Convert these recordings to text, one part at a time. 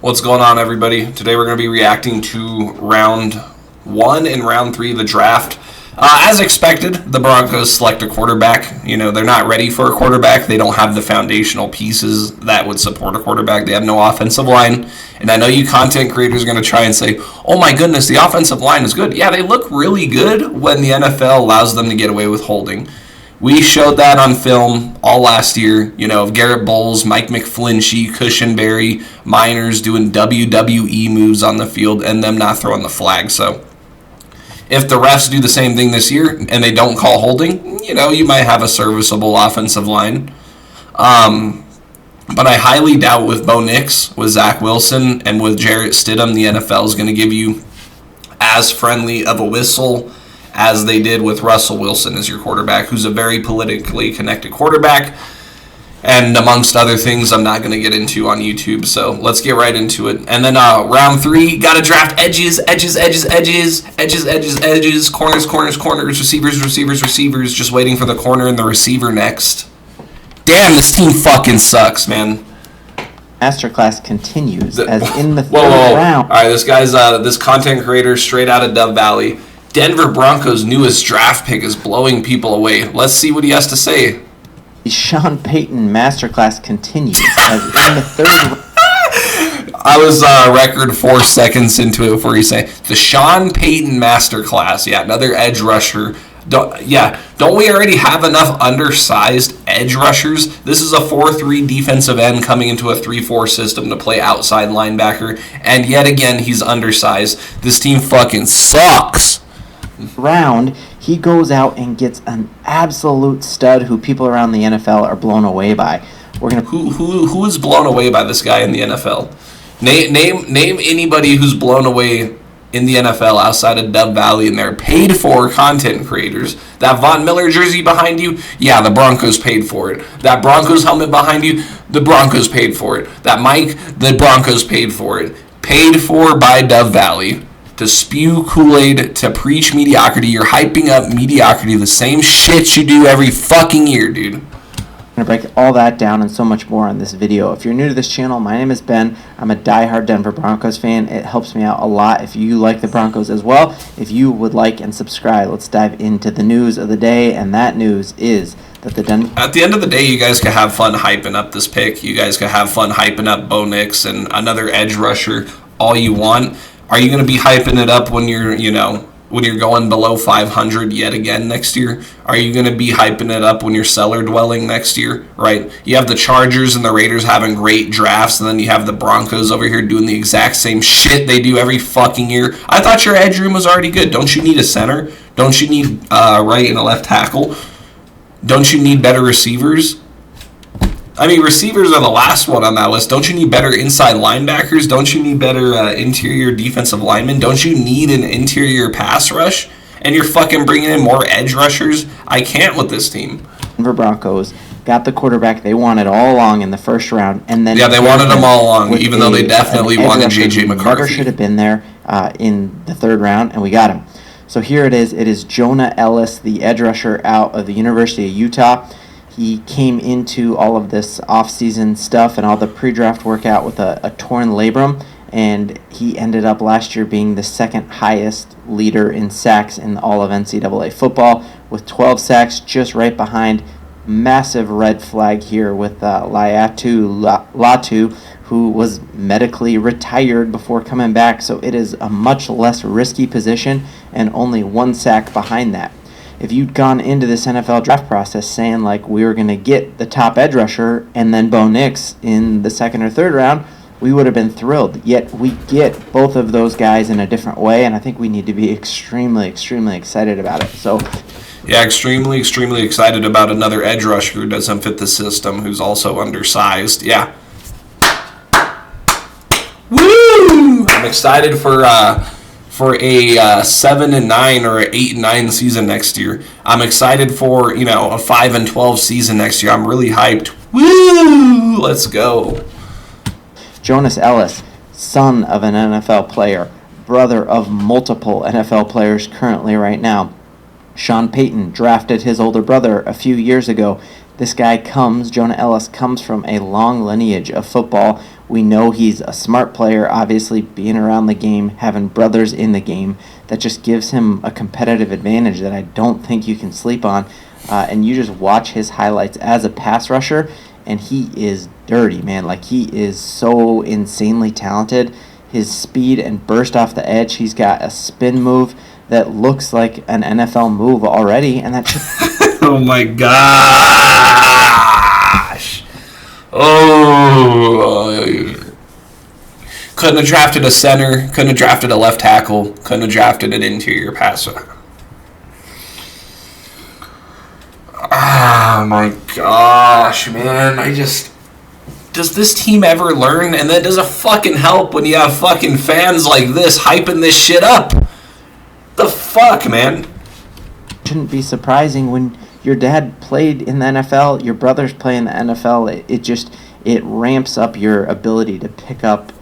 What's going on, everybody? Today we're going to be reacting to round 1 and round 3 of the draft. As expected, the Broncos select a quarterback. You know, they're not ready for a quarterback. They don't have the foundational pieces that would support a quarterback. They have no offensive line. And I know you content creators are going to try and say, oh my goodness, the offensive line is good. Yeah, they look really good when the NFL allows them to get away with holding. We showed that on film all last year, of Garrett Bowles, Mike McFlinchie, Cushenberry, Miners doing WWE moves on the field and them not throwing the flag. So if the refs do the same thing this year and they don't call holding, you might have a serviceable offensive line. But I highly doubt with Bo Nix, with Zach Wilson, and with Jarrett Stidham, the NFL is going to give you as friendly of a whistle as they did with Russell Wilson as your quarterback, who's a very politically connected quarterback, and amongst other things I'm not going to get into on YouTube, so let's get right into it. And then round 3, got to draft edges, corners, receivers, just waiting for the corner and the receiver next. Damn, this team fucking sucks, man. Masterclass continues as in the third round. All right, this content creator straight out of Dove Valley. Denver Broncos' newest draft pick is blowing people away. Let's see what he has to say. The Sean Payton masterclass continues as in the third round. I was record 4 seconds into it before you say the Sean Payton masterclass. Yeah, another edge rusher. Don't we already have enough undersized edge rushers? This is a 4-3 defensive end coming into a 3-4 system to play outside linebacker, and yet again he's undersized. This team fucking sucks. Round, he goes out and gets an absolute stud who people around the NFL are blown away by. Who is blown away by this guy in the NFL? Name anybody who's blown away in the NFL outside of Dove Valley, and they're paid for content creators. That Von Miller jersey behind you, yeah, the Broncos paid for it. That Broncos helmet behind you, the Broncos paid for it. That mic, the Broncos paid for it. Paid for by Dove Valley. To spew Kool-Aid, to preach mediocrity. You're hyping up mediocrity, the same shit you do every fucking year, dude. I'm going to break all that down and so much more on this video. If you're new to this channel, my name is Ben. I'm a diehard Denver Broncos fan. It helps me out a lot if you like the Broncos as well. If you would like and subscribe, let's dive into the news of the day, and that news is that At the end of the day, you guys can have fun hyping up this pick. You guys can have fun hyping up Bo Nix and another edge rusher all you want. Are you going to be hyping it up when you're going below 500 yet again next year? Are you going to be hyping it up when you're cellar dwelling next year, right? You have the Chargers and the Raiders having great drafts, and then you have the Broncos over here doing the exact same shit they do every fucking year. I thought your edge room was already good. Don't you need a center? Don't you need right and a left tackle? Don't you need better receivers? I mean, receivers are the last one on that list. Don't you need better inside linebackers? Don't you need better interior defensive linemen? Don't you need an interior pass rush? And you're fucking bringing in more edge rushers? I can't with this team. Denver Broncos got the quarterback they wanted all along in the first round, and then they wanted him all along, even though they definitely wanted J.J. McCarthy. Never should have been there in the third round, and we got him. So here it is. It is Jonah Ellis, the edge rusher out of the University of Utah. He came into all of this off-season stuff and all the pre-draft workout with a torn labrum, and he ended up last year being the second highest leader in sacks in all of NCAA football with 12 sacks, just right behind massive red flag here with Latu, who was medically retired before coming back. So it is a much less risky position and only 1 sack behind that. If you'd gone into this NFL draft process saying like we were going to get the top edge rusher and then Bo Nix in the second or third round, we would have been thrilled. Yet we get both of those guys in a different way, and I think we need to be extremely, extremely excited about it. So, yeah, extremely, extremely excited about another edge rusher who doesn't fit the system, who's also undersized. Yeah. Woo! I'm excited for a 7-9 or an 8-9 season next year. I'm excited for a 5-12 season next year. I'm really hyped. Woo! Let's go. Jonas Ellis, son of an NFL player, brother of multiple NFL players currently right now. Sean Payton drafted his older brother a few years ago. This guy Jonah Ellis comes from a long lineage of football We know he's a smart player, obviously being around the game, having brothers in the game. That just gives him a competitive advantage that I don't think you can sleep on. And you just watch his highlights as a pass rusher, and he is dirty, man. Like, he is so insanely talented. His speed and burst off the edge, he's got a spin move that looks like an NFL move already, and that just... Oh my gosh. Oh. Couldn't have drafted a center, couldn't have drafted a left tackle, couldn't have drafted an interior passer. Oh my gosh, man. Does this team ever learn? And that doesn't fucking help when you have fucking fans like this hyping this shit up. The fuck, man? Shouldn't be surprising when your dad played in the NFL, your brothers play in the NFL. It ramps up your ability to pick up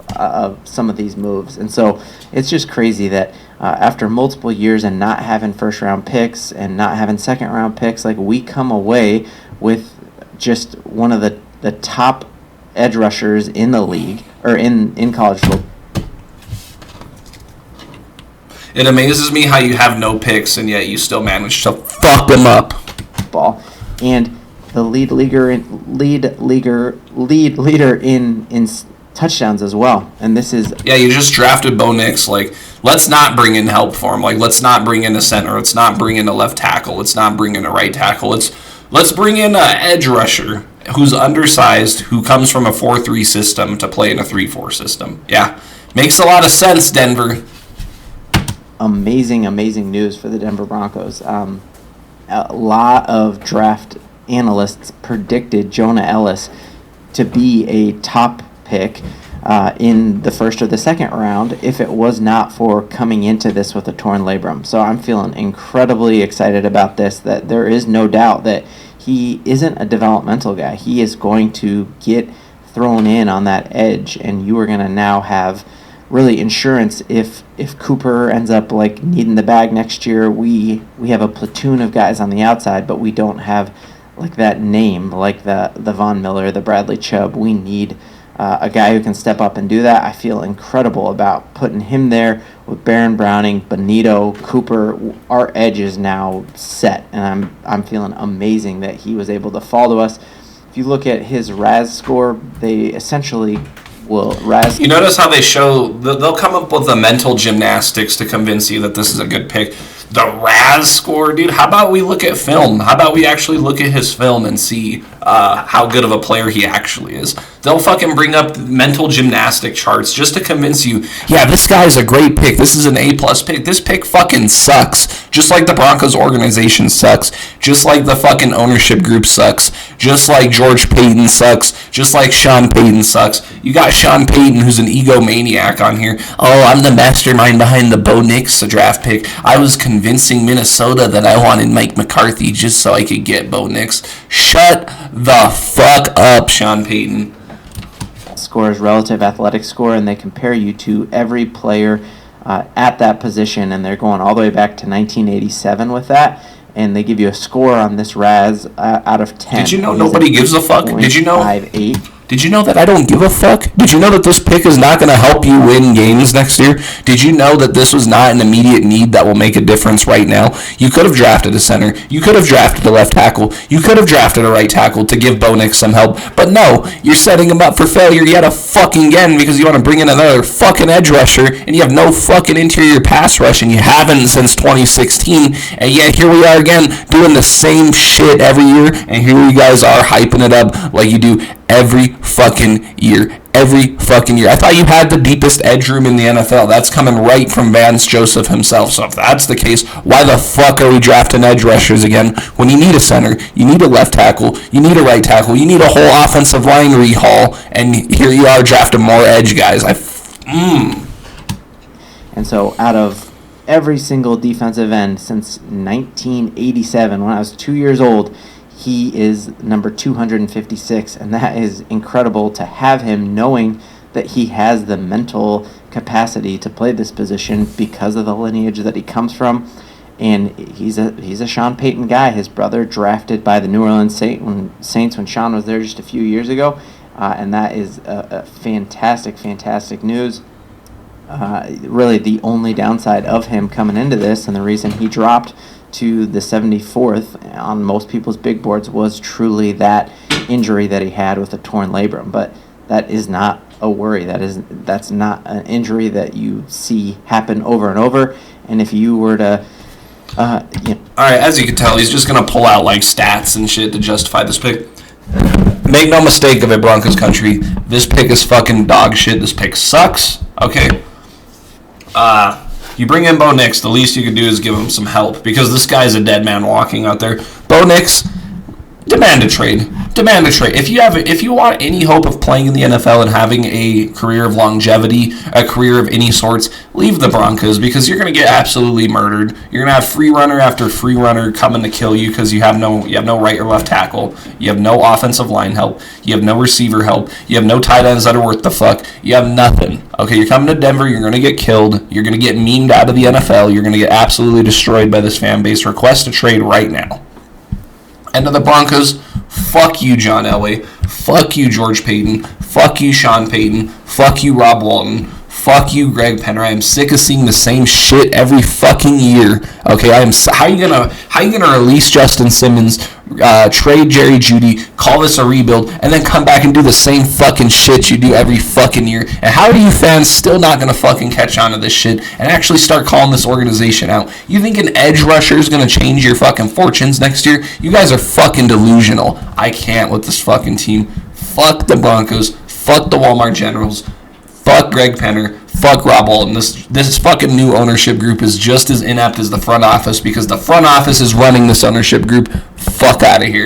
some of these moves. And so it's just crazy that after multiple years and not having first round picks and not having second round picks, like, we come away with just one of the top edge rushers in the league, or in college football. It amazes me how you have no picks and yet you still manage to fuck them up. And the lead leader in touchdowns as well. And this is... Yeah, you just drafted Bo Nix. Like, let's not bring in help for him. Like, let's not bring in a center. Let's not bring in a left tackle. Let's not bring in a right tackle. Let's bring in an edge rusher who's undersized, who comes from a 4-3 system to play in a 3-4 system. Yeah, makes a lot of sense, Denver. Amazing news for the Denver Broncos. A lot of draft analysts predicted Jonah Ellis to be a top pick in the first or the second round if it was not for coming into this with a torn labrum. So I'm feeling incredibly excited about this, that there is no doubt that he isn't a developmental guy. He is going to get thrown in on that edge, and you are going to now have really insurance if Cooper ends up like needing the bag next year. We have a platoon of guys on the outside, but we don't have like that name, like the Von Miller, the Bradley Chubb. We need a guy who can step up and do that. I feel incredible about putting him there with Baron Browning, Bonito, Cooper. Our edge is now set, and I'm feeling amazing that he was able to fall to us. If you look at his RAS score, they essentially will RAS. You notice how they'll come up with the mental gymnastics to convince you that this is a good pick. The RAS score, dude. How about we look at film? How about we actually look at his film and see how good of a player he actually is? They'll fucking bring up mental gymnastic charts just to convince you, yeah, this guy's a great pick. This is an A-plus pick. This pick fucking sucks. Just like the Broncos organization sucks. Just like the fucking ownership group sucks. Just like George Payton sucks. Just like Sean Payton sucks. You got Sean Payton, who's an egomaniac on here. Oh, I'm the mastermind behind the Bo Nix draft pick. I was convincing Minnesota that I wanted Mike McCarthy just so I could get Bo Nix. Shut the fuck up, Sean Payton. Scores relative athletic score, and they compare you to every player at that position, and they're going all the way back to 1987 with that, and they give you a score on this RAS out of 10. Did you know nobody gives a fuck? Did you know? 5.8. Did you know that I don't give a fuck? Did you know that this pick is not going to help you win games next year? Did you know that this was not an immediate need that will make a difference right now? You could have drafted a center. You could have drafted a left tackle. You could have drafted a right tackle to give Bo Nix some help. But no, you're setting him up for failure yet again because you want to bring in another fucking edge rusher, and you have no fucking interior pass rush, and you haven't since 2016. And yet here we are again doing the same shit every year, and here you guys are hyping it up like you do every fucking year. Every fucking year. I thought you had the deepest edge room in the NFL. That's coming right from Vance Joseph himself. So if that's the case, why the fuck are we drafting edge rushers again when you need a center, you need a left tackle, you need a right tackle, you need a whole offensive line rehaul, and here you are drafting more edge guys. And so out of every single defensive end since 1987, when I was 2 years old, he is number 256, and that is incredible to have him, knowing that he has the mental capacity to play this position because of the lineage that he comes from. And he's a Sean Payton guy. His brother drafted by the New Orleans Saints when Sean was there just a few years ago, and that is a fantastic news. Really, the only downside of him coming into this, and the reason he dropped to the 74th on most people's big boards, was truly that injury that he had with a torn labrum. But that is not a worry. That's not an injury that you see happen over and over. And if you were to, All right, as you can tell, he's just gonna pull out like stats and shit to justify this pick. Make no mistake of it, Broncos country. This pick is fucking dog shit. This pick sucks. Okay. You bring in Bo Nix, the least you could do is give him some help because this guy's a dead man walking out there. Bo Nix, demand a trade. If you want any hope of playing in the NFL and having a career of longevity, a career of any sorts, leave the Broncos because you're going to get absolutely murdered. You're going to have free runner after free runner coming to kill you because you have no right or left tackle. You have no offensive line help. You have no receiver help. You have no tight ends that are worth the fuck. You have nothing. Okay, you're coming to Denver. You're going to get killed. You're going to get memed out of the NFL. You're going to get absolutely destroyed by this fan base. Request a trade right now. And to the Broncos, fuck you, John Elway. Fuck you, George Payton. Fuck you, Sean Payton. Fuck you, Rob Walton. Fuck you, Greg Penner. I am sick of seeing the same shit every fucking year. Okay, how you gonna release Justin Simmons, trade Jerry Jeudy, call this a rebuild, and then come back and do the same fucking shit you do every fucking year? And how are you fans still not gonna fucking catch on to this shit and actually start calling this organization out? You think an edge rusher is gonna change your fucking fortunes next year? You guys are fucking delusional. I can't with this fucking team. Fuck the Broncos. Fuck the Walmart Generals. Fuck Greg Penner. Fuck Rob Walton. This fucking new ownership group is just as inept as the front office because the front office is running this ownership group. Fuck out of here.